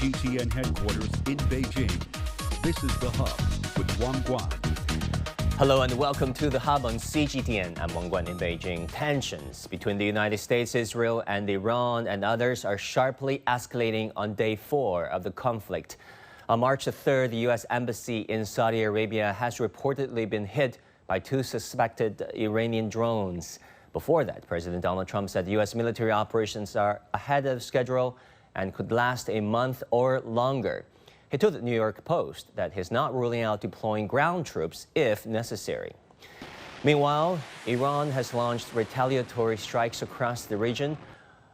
CGTN headquarters in Beijing. This is The Hub with Wang Guan. Hello and welcome to The Hub on CGTN. I'm Wang Guan in Beijing. Tensions between the United States, Israel, and Iran and others are sharply escalating on day 4 of the conflict. On March 3rd, the U.S. Embassy in Saudi Arabia has reportedly been hit by 2 suspected Iranian drones. Before that, President Donald Trump said U.S. military operations are ahead of schedule and could last a month or longer. He told the New York Post that he's not ruling out deploying ground troops if necessary. Meanwhile, Iran has launched retaliatory strikes across the region,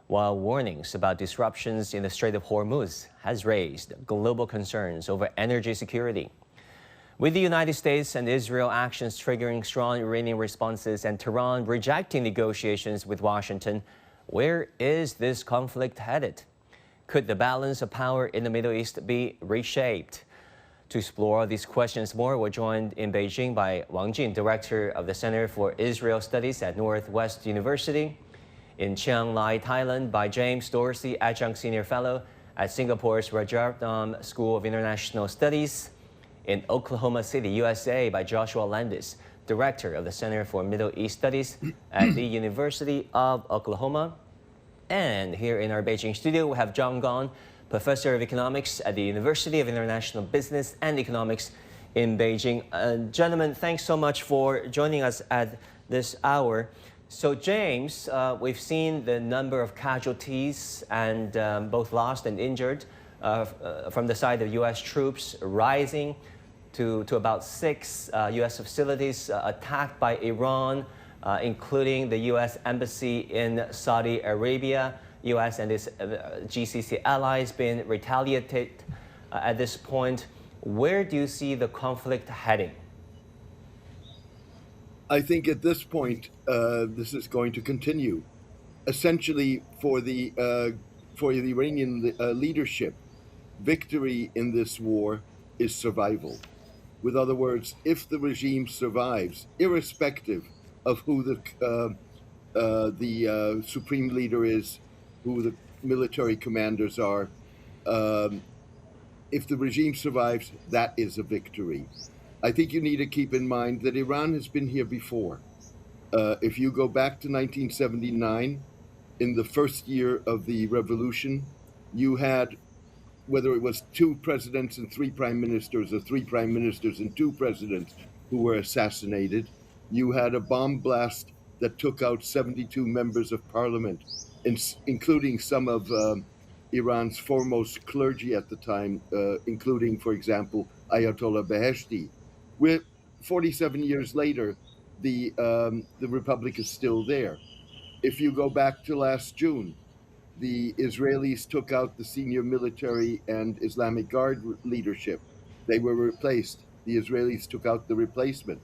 while warnings about disruptions in the Strait of Hormuz has raised global concerns over energy security. With the United States and Israel actions triggering strong Iranian responses and Tehran rejecting negotiations with Washington, where is this conflict headed? Could the balance of power in the Middle East be reshaped? To explore these questions more, we're joined in Beijing by Wang Jin, Director of the Center for Israel Studies at Northwest University, in Chiang Mai, Thailand, by James Dorsey, Adjunct Senior Fellow at Singapore's Rajaratnam School of International Studies, in Oklahoma City, USA, by Joshua Landis, Director of the Center for Middle East Studies at the University of Oklahoma. And here in our Beijing studio, we have John Gong, Professor of Economics at the University of International Business and Economics in Beijing. Gentlemen, thanks so much for joining us at this hour. So James, we've seen the number of casualties and both lost and injured from the side of U.S. troops rising to about 6 U.S. facilities attacked by Iran, including the U.S. Embassy in Saudi Arabia. U.S. and its GCC allies been retaliated at this point. Where do you see the conflict heading? I think at this point, this is going to continue. Essentially, for the Iranian leadership, victory in this war is survival. With other words, if the regime survives, irrespective of who the supreme leader is, who the military commanders are, if the regime survives, that is a victory. I think you need to keep in mind that Iran has been here before. If you go back to 1979, in the first year of the revolution, you had, whether it was 2 presidents and 3 prime ministers, or 3 prime ministers and 2 presidents who were assassinated, you had a bomb blast that took out 72 members of parliament, including some of Iran's foremost clergy at the time, including, for example, Ayatollah Beheshti. With 47 years later, the republic is still there. If you go back to last June, the Israelis took out the senior military and Islamic Guard leadership. They were replaced. The Israelis took out the replacement.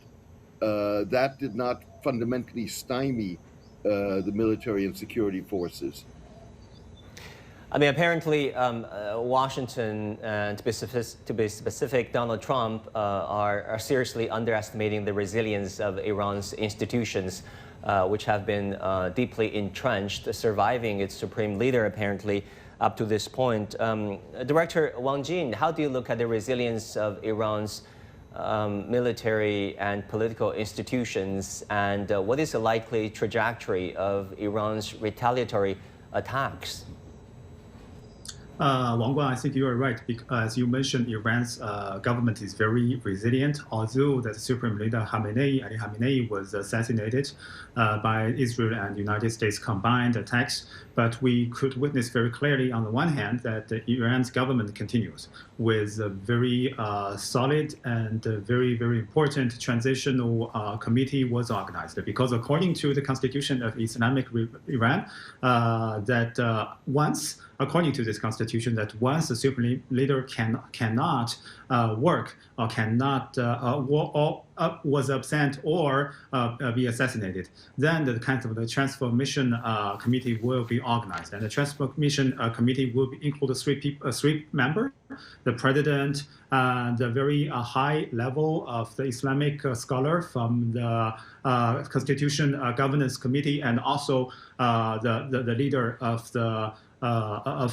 That did not fundamentally stymie the military and security forces. I mean, apparently, Washington, to be specific, Donald Trump, are seriously underestimating the resilience of Iran's institutions, which have been deeply entrenched, surviving its supreme leader, apparently, up to this point. Director Wang Jin, how do you look at the resilience of Iran's military and political institutions, and what is the likely trajectory of Iran's retaliatory attacks? Wang Guan, I think you are right. As you mentioned, Iran's government is very resilient. Although the supreme leader Ali Khamenei was assassinated by Israel and United States combined attacks, but we could witness very clearly on the one hand that Iran's government continues with a very solid and very, very important transitional committee was organized. Because according to the constitution of Islamic Iran, according to this constitution, that once the supreme leader cannot work or cannot was absent or be assassinated, then the kind of the transformation committee will be organized, and the transformation committee will include 3 members: the president, the very high level of the Islamic scholar from the Constitution Governance Committee, and also the leader of the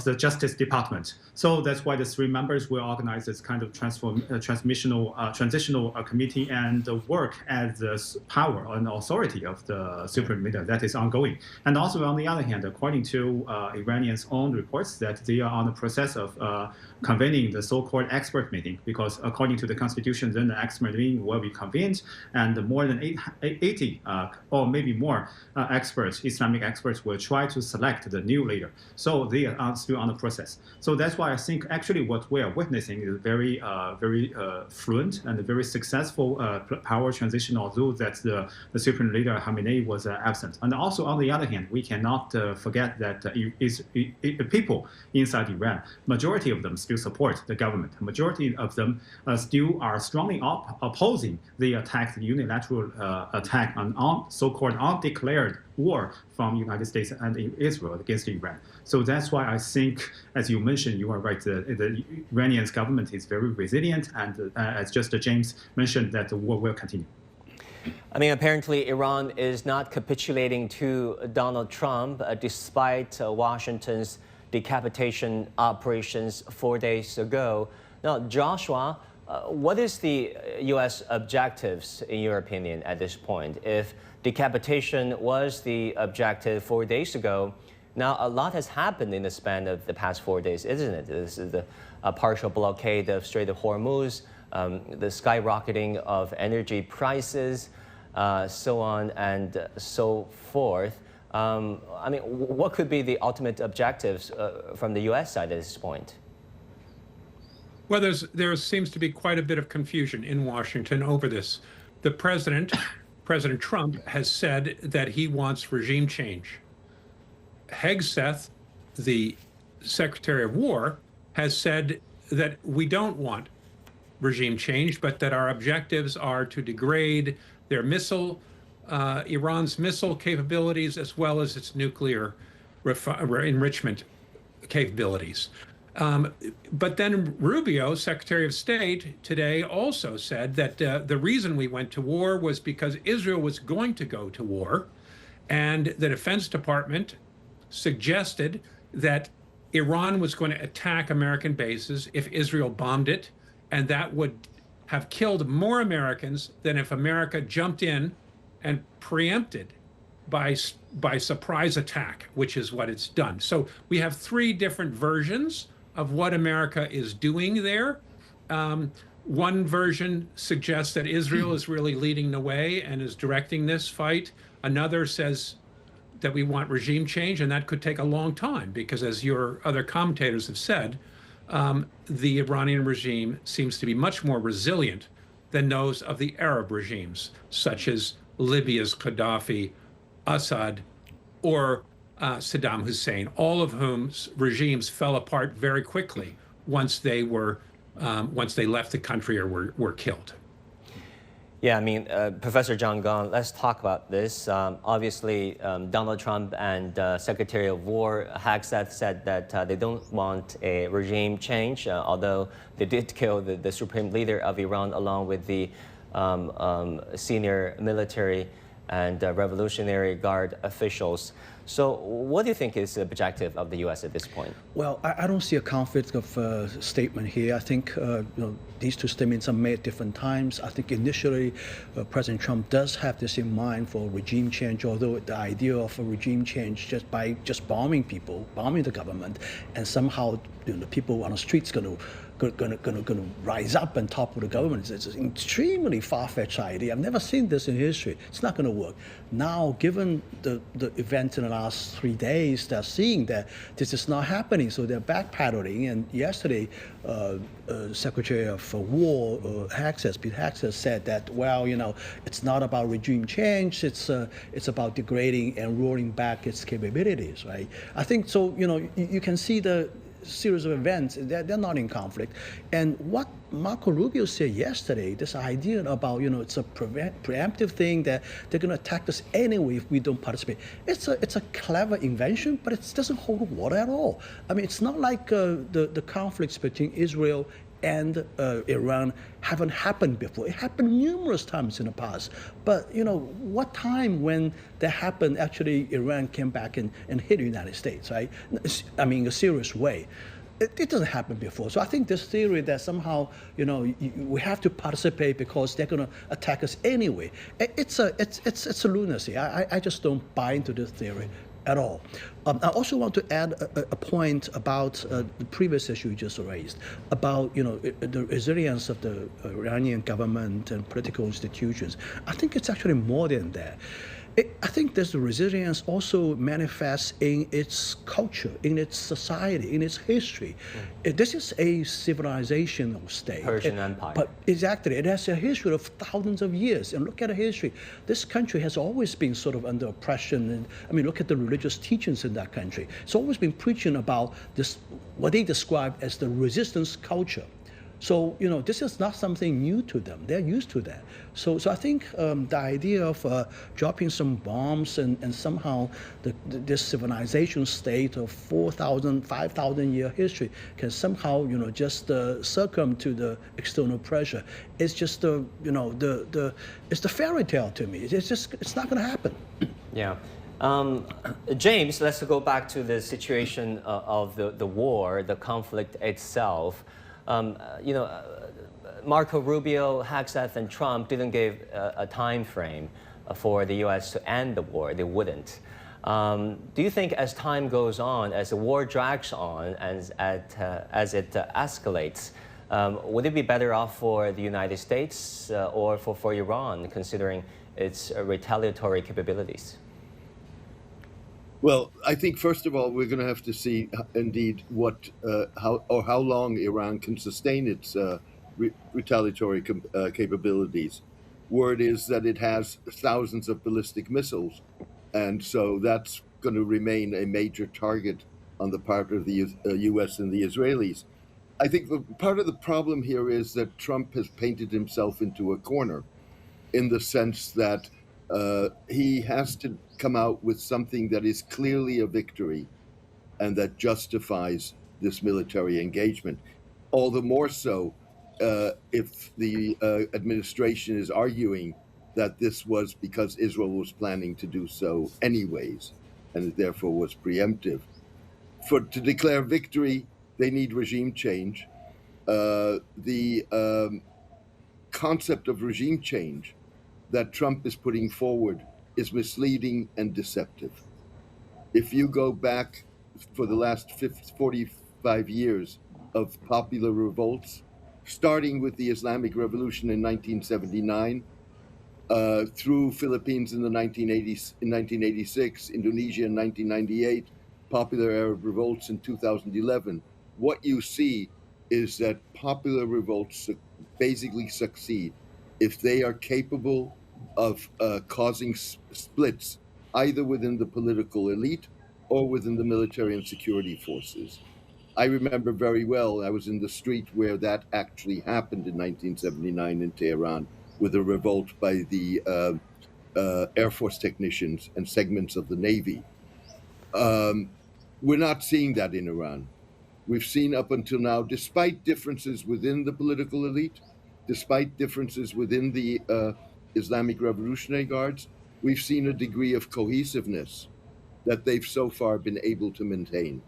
the Justice Department. So that's why the three members will organize this kind of transitional committee and work as the power and authority of the supreme leader. That is ongoing. And also, on the other hand, according to Iranians' own reports, that they are on the process of convening the so-called expert meeting, because according to the constitution, then the expert meeting will be convened, and more than 80 or maybe more experts, Islamic experts, will try to select the new leader. So they are still on the process. So that's why I think actually what we are witnessing is very fluent and very successful power transition, although that the supreme leader Khamenei was absent. And also on the other hand, we cannot forget that people inside Iran, majority of them still support the government. The majority of them still are strongly opposing the attack, the unilateral attack on so-called undeclared war from the United States and Israel against Iran. So that's why I think, as you mentioned, you are right, the Iranian government is very resilient, and as just James mentioned, that the war will continue. I mean, apparently Iran is not capitulating to Donald Trump despite Washington's decapitation operations 4 days ago. Now, Joshua, what is the U.S. objectives, in your opinion, at this point? If decapitation was the objective 4 days ago, now a lot has happened in the span of the past 4 days, isn't it? This is the partial blockade of Strait of Hormuz, the skyrocketing of energy prices, so on and so forth. I mean, what could be the ultimate objectives from the U.S. side at this point? Well, there seems to be quite a bit of confusion in Washington over this. The President Trump, has said that he wants regime change. Hegseth, the Secretary of War, has said that we don't want regime change, but that our objectives are to degrade their Iran's missile capabilities as well as its nuclear enrichment capabilities. But then Rubio, Secretary of State, today also said that the reason we went to war was because Israel was going to go to war, and the Defense Department suggested that Iran was going to attack American bases if Israel bombed it, and that would have killed more Americans than if America jumped in and preempted by surprise attack, which is what it's done. So we have three different versions of what America is doing there. One version suggests that Israel is really leading the way and is directing this fight. Another says that we want regime change, and that could take a long time because, as your other commentators have said, the Iranian regime seems to be much more resilient than those of the Arab regimes, such as Libya's Gaddafi, Assad, or Saddam Hussein, all of whom's regimes fell apart very quickly once they left the country or were killed. Yeah, I mean, Professor John Gong, let's talk about this. Obviously, Donald Trump and Secretary of War Hegseth said that they don't want a regime change, although they did kill the supreme leader of Iran along with the senior military and Revolutionary Guard officials. So what do you think is the objective of the U.S. at this point? Well, I don't see a conflict of statement here. I think these two statements are made at different times. I think initially President Trump does have this in mind for regime change, although the idea of a regime change just by bombing people, bombing the government, and somehow the people on the streets going to rise up and topple the government. It's an extremely far-fetched idea. I've never seen this in history. It's not going to work. Now, given the events in the last 3 days, they're seeing that this is not happening, so they're backpedaling. And yesterday, Secretary of War Hegseth said that, well, it's not about regime change. It's about degrading and rolling back its capabilities, right? I think so. You can see the series of events, they're not in conflict. And what Marco Rubio said yesterday, this idea about, it's a preemptive thing that they're going to attack us anyway if we don't participate. It's a clever invention, but it doesn't hold water at all. I mean, it's not like the conflicts between Israel and Iran haven't happened before. It happened numerous times in the past. But, what time when that happened, actually Iran came back and hit the United States, right? I mean, in a serious way. It doesn't happen before. So I think this theory that somehow, we have to participate because they're going to attack us anyway, it's a lunacy. I just don't buy into this theory at all. I also want to add a point about the previous issue you just raised, about the resilience of the Iranian government and political institutions. I think it's actually more than that. I think this resilience also manifests in its culture, in its society, in its history. This is a civilizational state. Persian Empire. But exactly, it has a history of thousands of years. And look at the history. This country has always been sort of under oppression. And I mean, look at the religious teachings in that country. It's always been preaching about this, what they describe as the resistance culture. So, this is not something new to them. They're used to that. So I think the idea of dropping some bombs and somehow this civilization state of 4,000, 5,000 year history can somehow, just succumb to the external pressure. It's just it's the fairy tale to me. It's not going to happen. Yeah. James, let's go back to the situation of the war, the conflict itself. Marco Rubio, Hegseth, and Trump didn't give a time frame for the U.S. to end the war. They wouldn't. Do you think as time goes on, as the war drags on, as it escalates, would it be better off for the United States or for Iran, considering its retaliatory capabilities? Well, I think first of all we're going to have to see indeed how long Iran can sustain its retaliatory capabilities. Word is that it has thousands of ballistic missiles, and so that's going to remain a major target on the part of the U.S. and the Israelis. I think part of the problem here is that Trump has painted himself into a corner, in the sense that he has to come out with something that is clearly a victory and that justifies this military engagement. All the more so if the administration is arguing that this was because Israel was planning to do so anyways, and it therefore was preemptive. To declare victory, they need regime change. The concept of regime change that Trump is putting forward is misleading and deceptive. If you go back for the last 45 years of popular revolts, starting with the Islamic Revolution in 1979, through Philippines in the 1980s, in 1986, Indonesia in 1998, popular Arab revolts in 2011, what you see is that popular revolts basically succeed if they are capable of causing splits either within the political elite or within the military and security forces. I remember very well, I was in the street where that actually happened in 1979 in Tehran with a revolt by the Air Force technicians and segments of the Navy. We're not seeing that in Iran. We've seen up until now, despite differences within the political elite, despite differences within the Islamic Revolutionary Guards, we've seen a degree of cohesiveness that they've so far been able to maintain.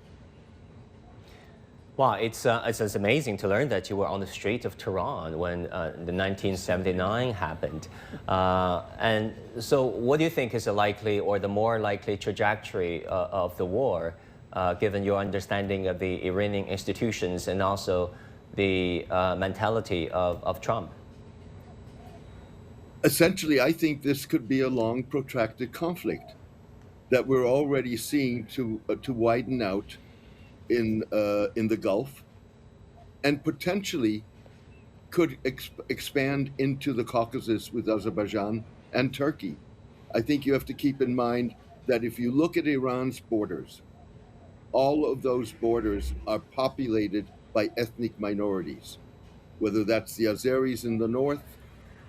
Wow, it's amazing to learn that you were on the street of Tehran when the 1979 happened. And so what do you think is the likely or the more likely trajectory of the war, given your understanding of the Iranian institutions and also the mentality of Trump? Essentially, I think this could be a long, protracted conflict that we're already seeing to widen out in the Gulf, and potentially could expand into the Caucasus with Azerbaijan and Turkey. I think you have to keep in mind that if you look at Iran's borders, all of those borders are populated by ethnic minorities, whether that's the Azeris in the north,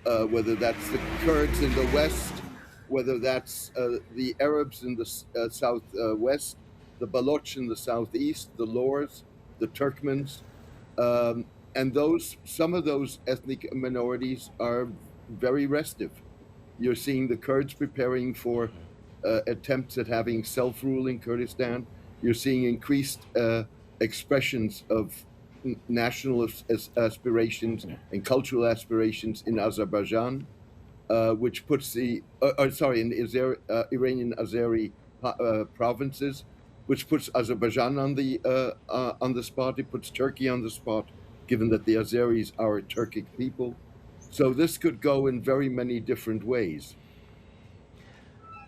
whether that's the Kurds in the west, whether that's the Arabs in the southwest, the Baloch in the southeast, the Lors, the Turkmens. some of those ethnic minorities are very restive. You're seeing the Kurds preparing for attempts at having self-rule in Kurdistan. You're seeing increased expressions of national aspirations and cultural aspirations in Azerbaijan, which puts in Iranian Azeri provinces, which puts Azerbaijan on the spot. It puts Turkey on the spot, given that the Azeris are a Turkic people. So this could go in very many different ways.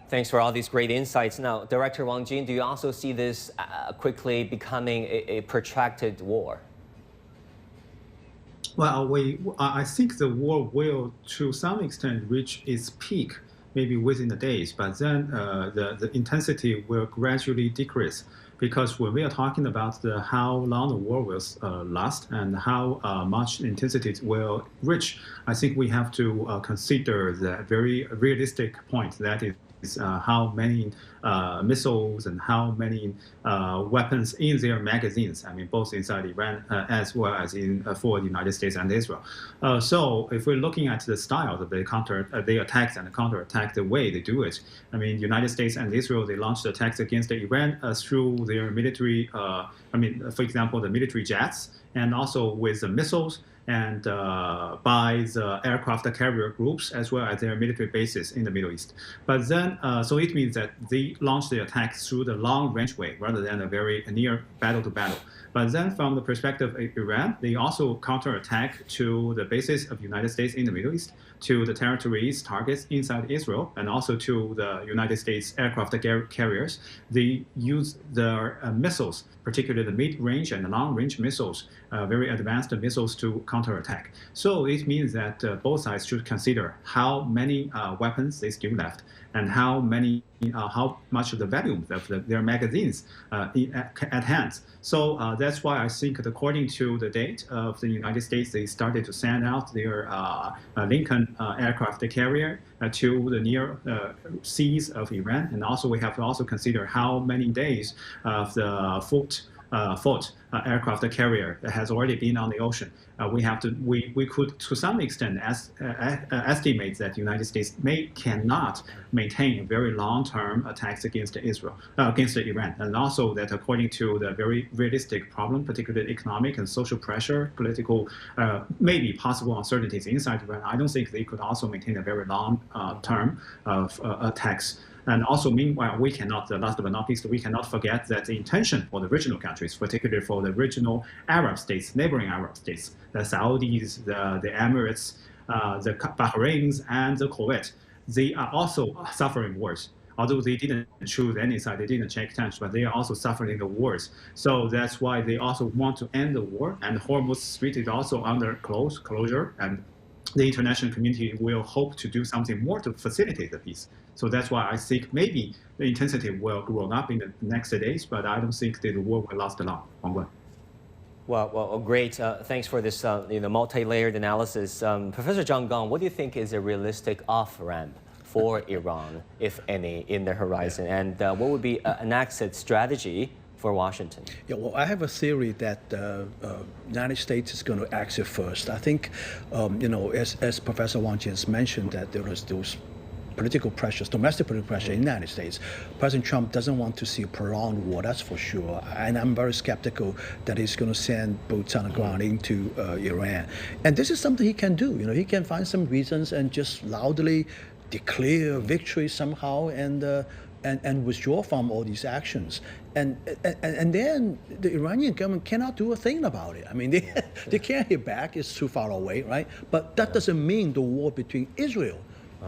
Thanks for all these great insights. Now, Director Wang Jin, do you also see this quickly becoming a protracted war? Well, I think the war will, to some extent, reach its peak maybe within the days, but then the intensity will gradually decrease. Because when we are talking about how long the war will last and how much intensity it will reach, I think we have to consider the very realistic point, that is how many missiles and how many weapons in their magazines, I mean, both inside Iran as well as for the United States and Israel. So if we're looking at the style of the attacks and the counterattack, the way they do it, I mean, United States and Israel, they launched attacks against Iran through their military, for example, the military jets, and also with the missiles, and by the aircraft carrier groups, as well as their military bases in the Middle East. But then, so it means that they launched the attack through the long-range way, rather than a very near battle-to-battle. But then, from the perspective of Iran, they also counterattack to the bases of the United States in the Middle East, to the territories, targets inside Israel, and also to the United States aircraft carriers. They use their missiles, particularly the mid-range and the long-range missiles, very advanced missiles, to counterattack. So it means that both sides should consider how many weapons they still left, and how much of the volume of their magazines at hand. So that's why I think, according to the date of the United States, they started to send out their Lincoln aircraft carrier to the near seas of Iran. And also we have to also consider how many days of the Fort aircraft carrier that has already been on the ocean. We could to some extent estimate that the United States cannot maintain very long-term attacks against Iran, and also that according to the very realistic problem, particularly economic and social pressure, political, maybe possible uncertainties inside Iran, I don't think they could also maintain a very long term of attacks. And also, meanwhile, we cannot, last but not least, we cannot forget that the intention for the regional countries, particularly for the regional Arab states, neighboring Arab states, the Saudis, the Emirates, the Bahrains, and the Kuwait, they are also suffering wars. Although they didn't choose any side, they didn't take tension, but they are also suffering the wars. So that's why they also want to end the war. And Hormuz Strait is also under closure, and the international community will hope to do something more to facilitate the peace. So that's why I think maybe the intensity will grow up in the next days, but I don't think that the war will last long. Wang Guan. Well, great. Thanks for this multi-layered analysis. Professor John Gong, what do you think is a realistic off-ramp for Iran, if any, in the horizon? And what would be an exit strategy for Washington? Yeah, well, I have a theory that the United States is going to exit first. I think, as Professor Wang Jin has mentioned, that there was those political pressures, domestic political pressure in the United States. President Trump doesn't want to see a prolonged war, that's for sure. And I'm very skeptical that he's going to send boots on the ground into Iran. And this is something he can do. He can find some reasons and just loudly declare victory somehow and withdraw from all these actions. And then the Iranian government cannot do a thing about it. I mean, they can't hit back, it's too far away, right? But that doesn't mean the war between Israel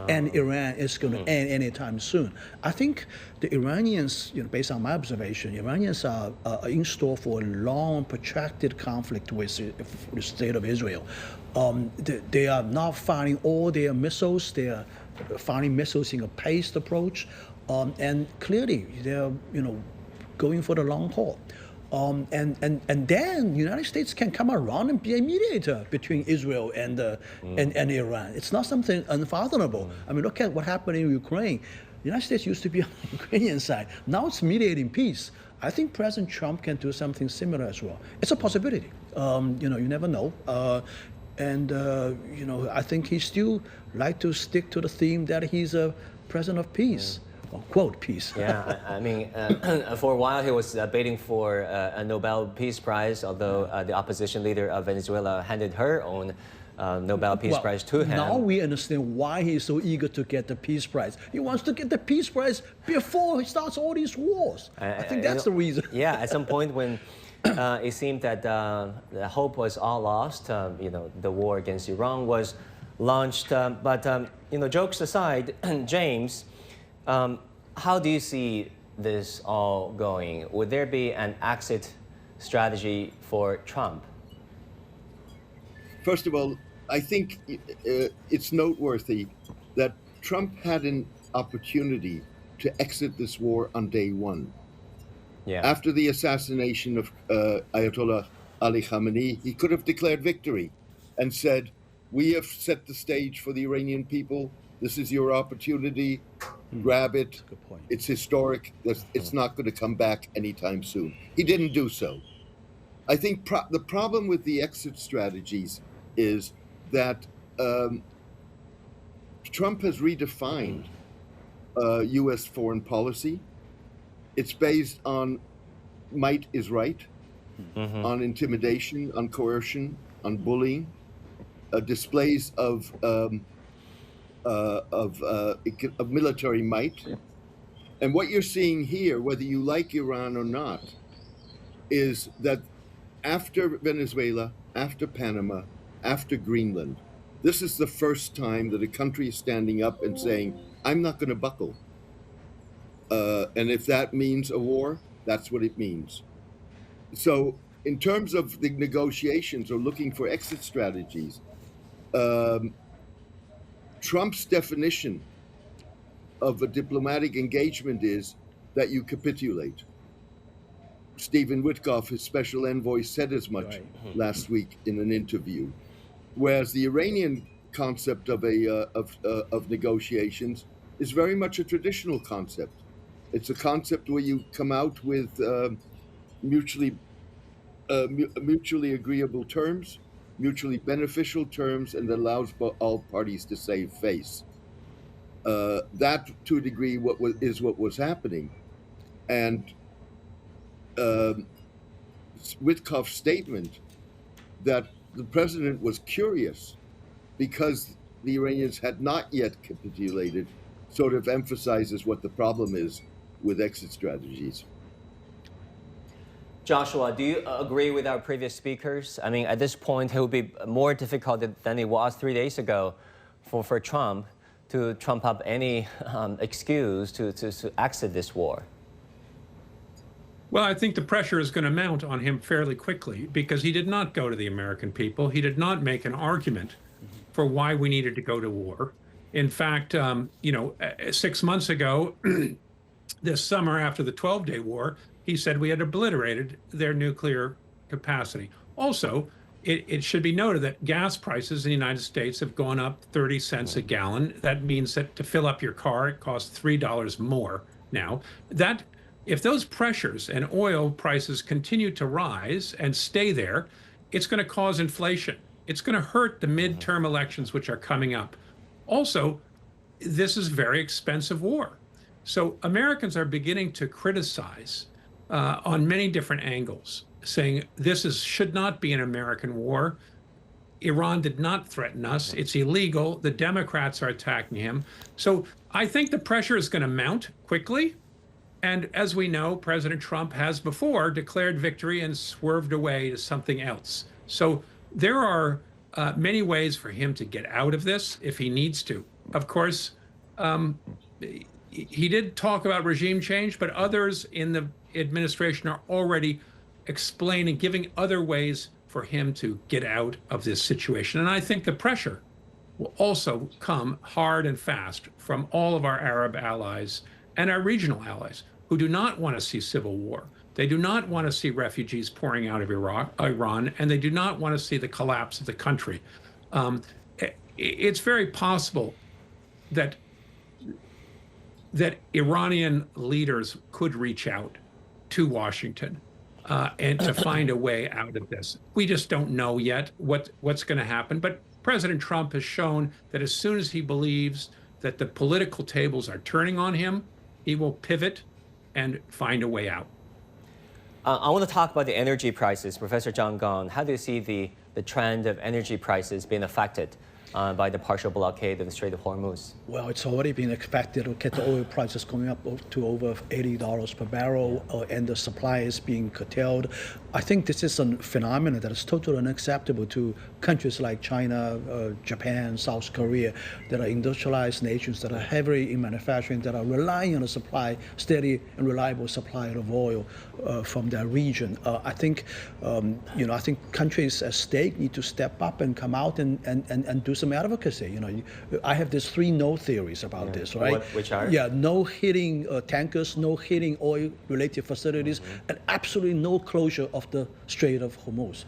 and Iran is going to end anytime soon. I think the Iranians, based on my observation, Iranians are in store for a long, protracted conflict with the state of Israel. They are not firing all their missiles. They are firing missiles in a paced approach, and clearly they're going for the long haul. And then the United States can come around and be a mediator between Israel and Iran. It's not something unfathomable. I mean, look at what happened in Ukraine. The United States used to be on the Ukrainian side. Now it's mediating peace. I think President Trump can do something similar as well. It's a possibility. You never know. I think he still like to stick to the theme that he's a president of peace. Or quote peace. Yeah, I mean, for a while he was bidding for a Nobel Peace Prize, although the opposition leader of Venezuela handed her own Nobel Peace Prize to him. Now we understand why he's so eager to get the Peace Prize. He wants to get the Peace Prize before he starts all these wars. I think that's the reason. Yeah, at some point when it seemed that the hope was all lost, the war against Iran was launched. But jokes aside, James, how do you see this all going? Would there be an exit strategy for Trump? First of all, I think it's noteworthy that Trump had an opportunity to exit this war on day one. Yeah. After the assassination of Ayatollah Ali Khamenei, he could have declared victory and said, we have set the stage for the Iranian people. This is your opportunity. Grab it. Good point. It's historic. It's not going to come back anytime soon. He didn't do so. I think the problem with the exit strategies is that Trump has redefined U.S. foreign policy. It's based on might is right, on intimidation, on coercion, on bullying, displays of military might. And what you're seeing here, whether you like Iran or not, is that after Venezuela, after Panama, after Greenland, this is the first time that a country is standing up and saying, I'm not going to buckle. And if that means a war, that's what it means. So in terms of the negotiations or looking for exit strategies, Trump's definition of a diplomatic engagement is that you capitulate. Stephen Witkoff, his special envoy, said as much last week in an interview. Whereas the Iranian concept of negotiations is very much a traditional concept. It's a concept where you come out with mutually agreeable terms, mutually beneficial terms, and allows all parties to save face. That, to a degree, what was happening. And Witkoff's statement that the president was curious because the Iranians had not yet capitulated sort of emphasizes what the problem is with exit strategies. Joshua, do you agree with our previous speakers? I mean, at this point, it would be more difficult than it was 3 days ago for Trump to trump up any excuse to exit this war. Well, I think the pressure is going to mount on him fairly quickly because he did not go to the American people. He did not make an argument for why we needed to go to war. In fact, 6 months ago, this summer after the 12-day war, he said we had obliterated their nuclear capacity. Also, it should be noted that gas prices in the United States have gone up 30 cents a gallon. That means that to fill up your car, it costs $3 more now. If those pressures and oil prices continue to rise and stay there, it's going to cause inflation. It's going to hurt the midterm elections, which are coming up. Also, this is a very expensive war. So Americans are beginning to criticize on many different angles, saying this should not be an American war. Iran did not threaten us. It's illegal. The Democrats are attacking him. So I think the pressure is going to mount quickly. And as we know, President Trump has before declared victory and swerved away to something else. So there are many ways for him to get out of this if he needs to. Of course, he did talk about regime change, but others in the administration are already explaining, giving other ways for him to get out of this situation. And I think the pressure will also come hard and fast from all of our Arab allies and our regional allies who do not want to see civil war. They do not want to see refugees pouring out of Iran, and they do not want to see the collapse of the country. It's very possible that Iranian leaders could reach out to Washington and to find a way out of this. We just don't know yet what's going to happen. But President Trump has shown that as soon as he believes that the political tables are turning on him, he will pivot and find a way out. I want to talk about the energy prices. Professor John Gong, how do you see the trend of energy prices being affected by the partial blockade of the Strait of Hormuz? Well, it's already been expected to get the oil prices going up to over $80 per barrel, and the supply is being curtailed. I think this is a phenomenon that is totally unacceptable to countries like China, Japan, South Korea, that are industrialized nations that are heavily in manufacturing, that are relying on a supply, steady and reliable supply of oil from their region. I think, I think countries at stake need to step up and come out and do some advocacy. I have these 3 no theories about this, right? Which are? Yeah, no hitting tankers, no hitting oil-related facilities, and absolutely no closure of the Strait of Hormuz.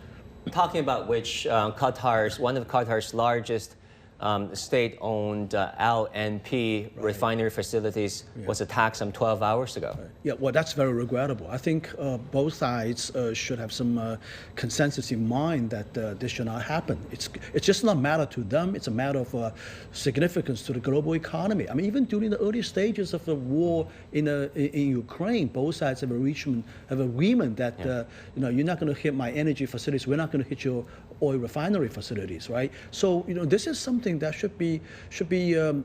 Talking about which, one of Qatar's largest state-owned LNP refinery facilities was attacked some 12 hours ago. Yeah, well, that's very regrettable. I think both sides should have some consensus in mind that this should not happen. It's just not a matter to them. It's a matter of significance to the global economy. I mean, even during the early stages of the war in Ukraine, both sides have reached agreement that you're not going to hit my energy facilities. We're not going to hit your oil refinery facilities, right? So this is something that should be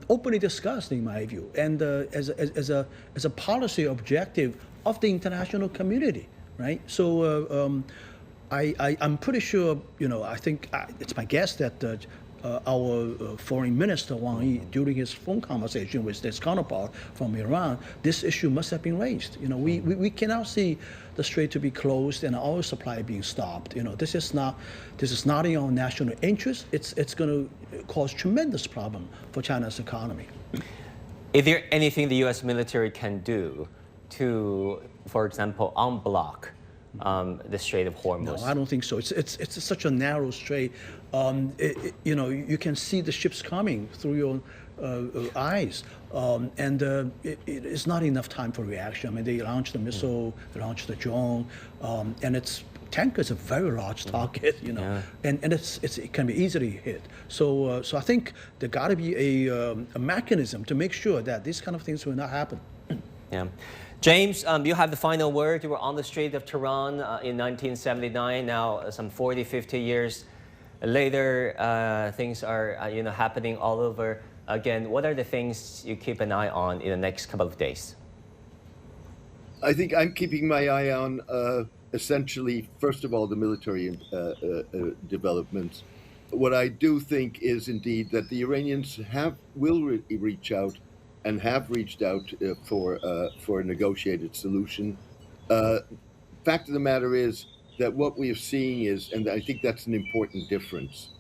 openly discussed, in my view, and as a policy objective of the international community, right? So I'm pretty sure, I think it's my guess that our foreign minister Wang Yi, during his phone conversation with his counterpart from Iran, this issue must have been raised. We cannot see the strait to be closed and oil supply being stopped. This is not in our national interest. It's going to cause tremendous problem for China's economy. Is there anything the U.S. military can do to, for example, unblock the Strait of Hormuz? No, I don't think so. It's such a narrow strait. You can see the ships coming through your eyes, and it's not enough time for reaction. I mean, they launched the missile, they launched the drone, and tankers a very large target, and it can be easily hit. So I think there got to be a mechanism to make sure that these kind of things will not happen. Yeah. James, you have the final word. You were on the Strait of Tehran in 1979. Now, some 40, 50 years later, things are happening all over again. What are the things you keep an eye on in the next couple of days? I think I'm keeping my eye on essentially, first of all, the military developments. What I do think is indeed that the Iranians will reach out and have reached out for a negotiated solution. Fact of the matter is that what we are seeing is, and I think that's an important difference,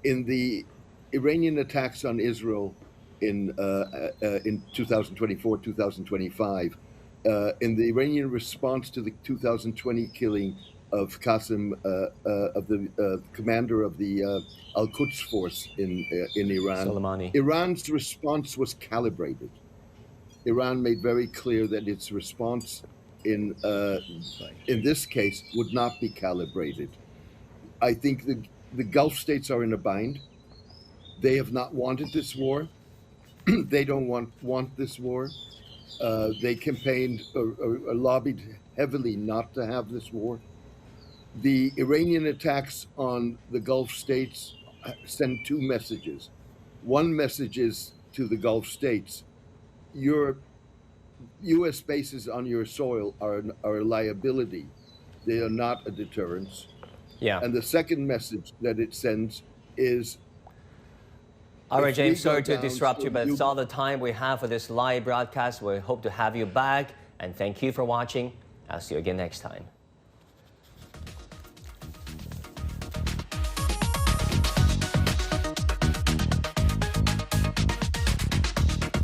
in the Iranian attacks on Israel in 2024, 2025, in the Iranian response to the 2020 killing of Qasem, of the commander of the Al-Quds force in Iran. Soleimani. Iran's response was calibrated. Iran made very clear that its response in this case would not be calibrated. I think the Gulf states are in a bind. They have not wanted this war. They don't want this war. They campaigned or lobbied heavily not to have this war. The Iranian attacks on the Gulf states send 2 messages. One message is to the Gulf states: your U.S. bases on your soil are a liability. They are not a deterrence. Yeah. And the second message that it sends is... All right, James, sorry to disrupt you, but it's all the time we have for this live broadcast. We hope to have you back, and thank you for watching. I'll see you again next time.